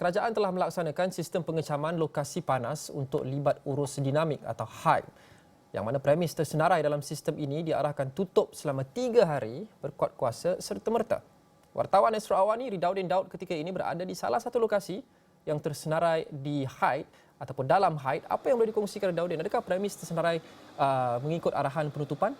kerajaan telah melaksanakan sistem pengecaman lokasi panas untuk libat urus dinamik atau HIDE, yang mana premis tersenarai dalam sistem ini diarahkan tutup selama 3 hari berkuat kuasa serta-merta. Wartawan Astro Awani Ridaudin Daud ketika ini berada di salah satu lokasi yang tersenarai di HIDE ataupun dalam HIDE. Apa yang boleh dikongsikan Ridaudin? Adakah premis tersenarai mengikut arahan penutupan?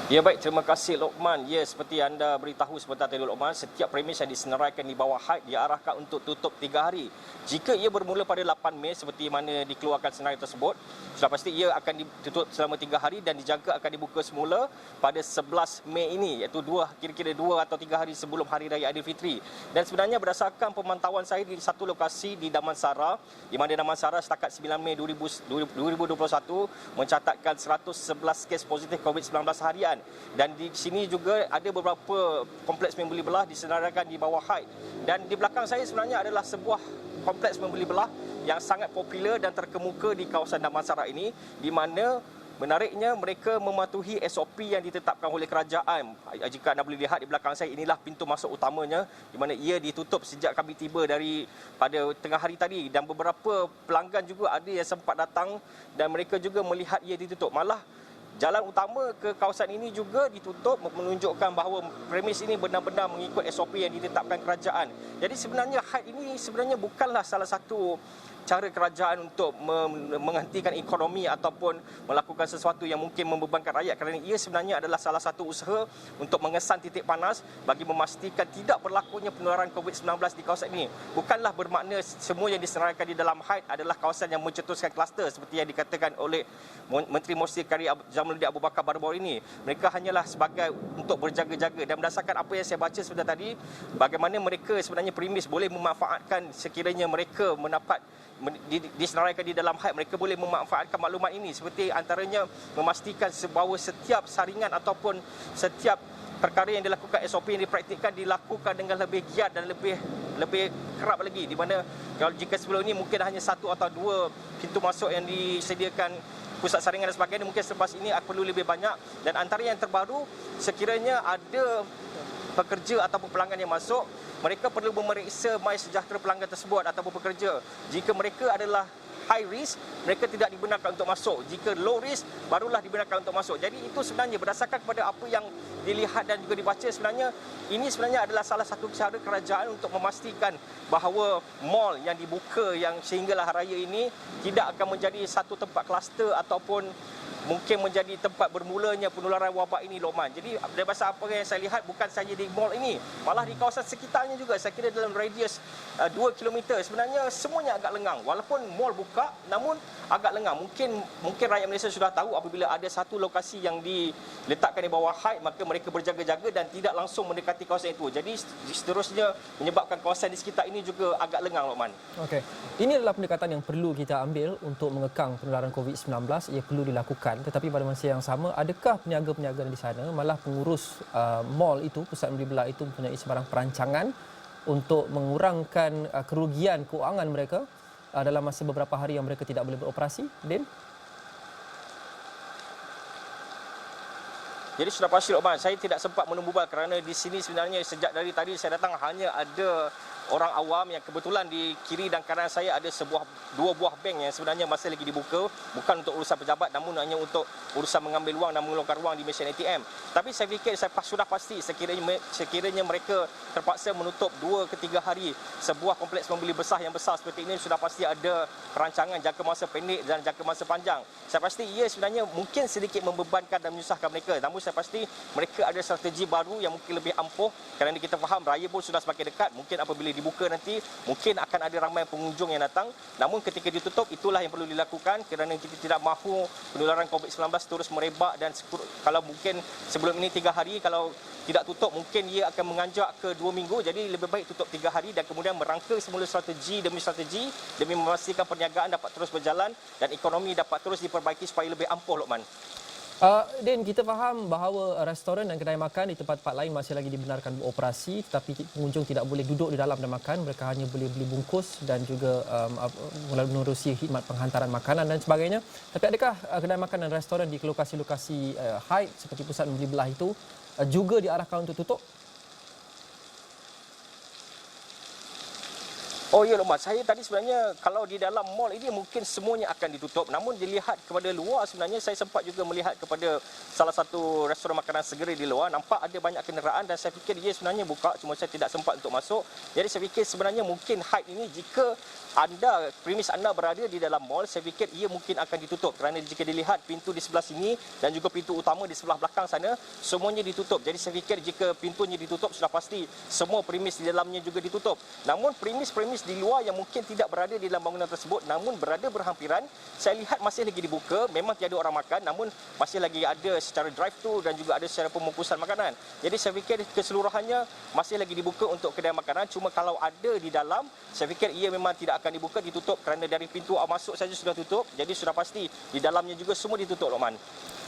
Ya baik, terima kasih Lokman. Ya, seperti anda beritahu sebentar tadi Lokman, setiap premis yang disenaraikan di bawah HIDE diarahkan untuk tutup 3 hari. Jika ia bermula pada 8 Mei seperti mana dikeluarkan senarai tersebut, sudah pasti ia akan ditutup selama 3 hari dan dijangka akan dibuka semula pada 11 Mei ini, iaitu kira-kira 2 atau 3 hari sebelum Hari Raya Aidilfitri. Dan sebenarnya berdasarkan pemantauan saya di satu lokasi di Damansara, di mana Damansara setakat 9 Mei 2021 mencatatkan 111 kes positif COVID-19 harian. Dan di sini juga ada beberapa kompleks membeli belah disenaraikan di bawah HIDE. Dan di belakang saya sebenarnya adalah sebuah kompleks membeli belah yang sangat popular dan terkemuka di kawasan Damansara ini, di mana menariknya mereka mematuhi SOP yang ditetapkan oleh kerajaan. Jika anda boleh lihat di belakang saya, inilah pintu masuk utamanya, di mana ia ditutup sejak kami tiba pada tengah hari tadi. Dan beberapa pelanggan juga ada yang sempat datang dan mereka juga melihat ia ditutup. Malah jalan utama ke kawasan ini juga ditutup, menunjukkan bahawa premis ini benar-benar mengikut SOP yang ditetapkan kerajaan. Jadi sebenarnya HIDE ini sebenarnya bukanlah salah satu cara kerajaan untuk menghentikan ekonomi ataupun melakukan sesuatu yang mungkin membebankan rakyat, kerana ia sebenarnya adalah salah satu usaha untuk mengesan titik panas bagi memastikan tidak berlakunya penularan COVID-19 di kawasan ini. Bukanlah bermakna semua yang disenaraikan di dalam HIDE adalah kawasan yang mencetuskan kluster seperti yang dikatakan oleh Menteri Musyikari Jamaluddin Abu Bakar baru-baru ini. Mereka hanyalah sebagai untuk berjaga-jaga, dan berdasarkan apa yang saya baca sebentar tadi, bagaimana mereka sebenarnya premis boleh memanfaatkan sekiranya mereka mendapat disenaraikan di dalam HIDE, mereka boleh memanfaatkan maklumat ini, seperti antaranya memastikan bahawa setiap saringan ataupun setiap perkara yang dilakukan, SOP yang dipraktikkan dilakukan dengan lebih giat dan lebih kerap lagi, di mana kalau jika sebelum ini mungkin hanya 1 atau 2 pintu masuk yang disediakan pusat saringan dan sebagainya, mungkin selepas ini perlu lebih banyak. Dan antara yang terbaru, sekiranya ada pekerja ataupun pelanggan yang masuk, mereka perlu memeriksa MySejahtera pelanggan tersebut ataupun pekerja. Jika mereka adalah high risk, mereka tidak dibenarkan untuk masuk. Jika low risk, barulah dibenarkan untuk masuk. Jadi itu sebenarnya berdasarkan kepada apa yang dilihat dan juga dibaca, sebenarnya ini sebenarnya adalah salah satu cara kerajaan untuk memastikan bahawa mall yang dibuka yang sehinggalah hari raya ini tidak akan menjadi satu tempat kluster ataupun mungkin menjadi tempat bermulanya penularan wabak ini, Lokman. Jadi daripada apa yang saya lihat, bukan saja di mall ini, malah di kawasan sekitarnya juga, saya kira dalam radius 2 km sebenarnya semuanya agak lengang. Walaupun mall buka, namun agak lengang. Mungkin rakyat Malaysia sudah tahu apabila ada satu lokasi yang diletakkan di bawah HIDE, maka mereka berjaga-jaga dan tidak langsung mendekati kawasan itu. Jadi seterusnya menyebabkan kawasan di sekitar ini juga agak lengang, Lokman. Okey. Ini adalah pendekatan yang perlu kita ambil untuk mengekang penularan COVID-19. Ia perlu dilakukan. Tetapi pada masa yang sama, adakah peniaga-peniaga di sana, malah pengurus mall itu, pusat membeli belah itu mempunyai sebarang perancangan untuk mengurangkan kerugian keuangan mereka dalam masa beberapa hari yang mereka tidak boleh beroperasi, Din? Jadi sudah pasti, Lokman, saya tidak sempat menembubal kerana di sini sebenarnya sejak dari tadi saya datang hanya ada orang awam yang kebetulan di kiri dan kanan saya ada 2 buah bank yang sebenarnya masih lagi dibuka, bukan untuk urusan pejabat namun hanya untuk urusan mengambil wang dan mengeluarkan wang di mesin ATM. Tapi saya fikir sudah pasti sekiranya mereka terpaksa menutup 2 ke 3 hari sebuah kompleks membeli besar yang besar seperti ini, sudah pasti ada perancangan jangka masa pendek dan jangka masa panjang. Saya pasti ia sebenarnya mungkin sedikit membebankan dan menyusahkan mereka, namun saya pasti mereka ada strategi baru yang mungkin lebih ampuh, kerana kita faham raya pun sudah semakin dekat. Mungkin apabila dibuka nanti mungkin akan ada ramai pengunjung yang datang, namun ketika ditutup itulah yang perlu dilakukan, kerana kita tidak mahu penularan COVID-19 terus merebak. Dan kalau mungkin sebelum ini 3 hari, kalau tidak tutup mungkin ia akan menganjak ke 2 minggu. Jadi lebih baik tutup 3 hari dan kemudian merangka semula strategi demi memastikan perniagaan dapat terus berjalan dan ekonomi dapat terus diperbaiki supaya lebih ampuh, Lokman. Din, kita faham bahawa restoran dan kedai makan di tempat-tempat lain masih lagi dibenarkan beroperasi, tetapi pengunjung tidak boleh duduk di dalam dan makan. Mereka hanya boleh beli bungkus dan juga menerusi khidmat penghantaran makanan dan sebagainya. Tapi adakah kedai makan dan restoran di lokasi-lokasi HIDE seperti pusat membeli belah itu juga diarahkan untuk tutup? Oh ya Lokman, saya tadi sebenarnya kalau di dalam mall ini mungkin semuanya akan ditutup. Namun dilihat kepada luar sebenarnya saya sempat juga melihat kepada salah satu restoran makanan segera di luar. Nampak ada banyak kenderaan dan saya fikir ia sebenarnya buka, cuma saya tidak sempat untuk masuk. Jadi saya fikir sebenarnya mungkin Hyde ini jika premis anda berada di dalam mall, saya fikir ia mungkin akan ditutup. Kerana jika dilihat pintu di sebelah sini dan juga pintu utama di sebelah belakang sana, semuanya ditutup. Jadi saya fikir jika pintunya ditutup sudah pasti semua premis di dalamnya juga ditutup. Namun premis-premis di luar yang mungkin tidak berada di dalam bangunan tersebut namun berada berhampiran, saya lihat masih lagi dibuka. Memang tiada orang makan namun masih lagi ada secara drive-thru dan juga ada secara pembungkusan makanan. Jadi saya fikir keseluruhannya masih lagi dibuka untuk kedai makanan. Cuma kalau ada di dalam, saya fikir ia memang tidak akan dibuka, ditutup kerana dari pintu masuk saja sudah tutup. Jadi sudah pasti di dalamnya juga semua ditutup, Lokman.